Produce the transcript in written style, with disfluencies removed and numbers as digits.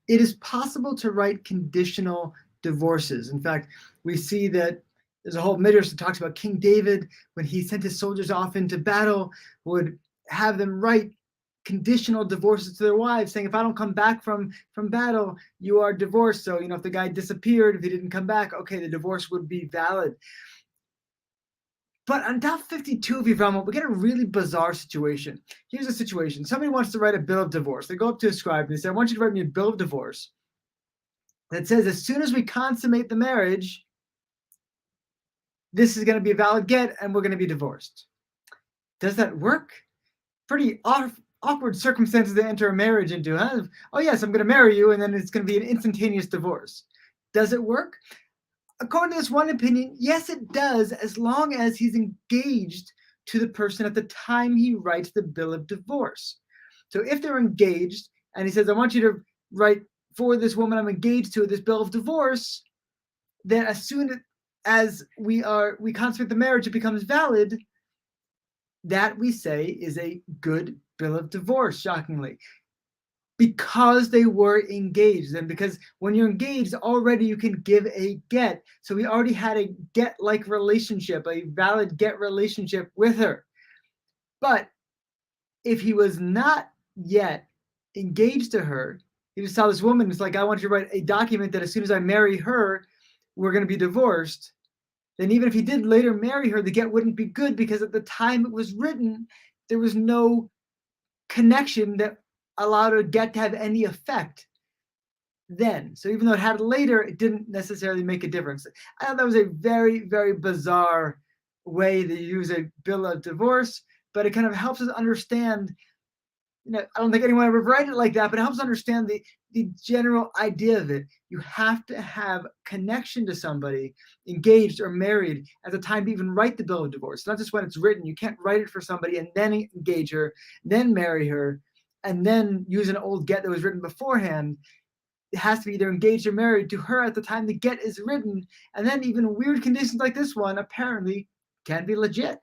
it is possible to write conditional divorces. In fact, we see that there's a whole midrash that talks about King David, when he sent his soldiers off into battle, would have them write conditional divorces to their wives, saying, if I don't come back from battle, you are divorced. So, if the guy disappeared, if he didn't come back, okay, the divorce would be valid. But on Daf 52 of Yevamot, we get a really bizarre situation. Here's a situation. Somebody wants to write a bill of divorce. They go up to a scribe and they say, I want you to write me a bill of divorce that says, as soon as we consummate the marriage, this is going to be a valid get and we're going to be divorced. Does that work? Pretty awkward circumstances to enter a marriage into, huh? Oh yes, I'm going to marry you, and then it's going to be an instantaneous divorce. Does it work? According to this one opinion, yes, it does, as long as he's engaged to the person at the time he writes the bill of divorce. So if they're engaged and he says, I want you to write for this woman I'm engaged to this bill of divorce, then as soon as we consummate the marriage, it becomes valid. That we say is a good bill of divorce, shockingly, because they were engaged. And because when you're engaged, already you can give a get. So we already had a get-like relationship, a valid get relationship with her. But if he was not yet engaged to her, he just saw this woman, it's like, I want you to write a document that as soon as I marry her, we're going to be divorced. Then even if he did later marry her, the get wouldn't be good, because at the time it was written, there was no connection that allowed a get to have any effect then. So even though it had later, it didn't necessarily make a difference. I thought that was a very, very bizarre way to use a bill of divorce, but it kind of helps us understand, I don't think anyone ever write it like that, but it helps understand the general idea of it. You have to have connection to somebody, engaged or married, at the time to even write the bill of divorce. Not just when it's written. You can't write it for somebody and then engage her, then marry her, and then use an old get that was written beforehand. It has to be either engaged or married to her at the time the get is written, and then even weird conditions like this one apparently can be legit.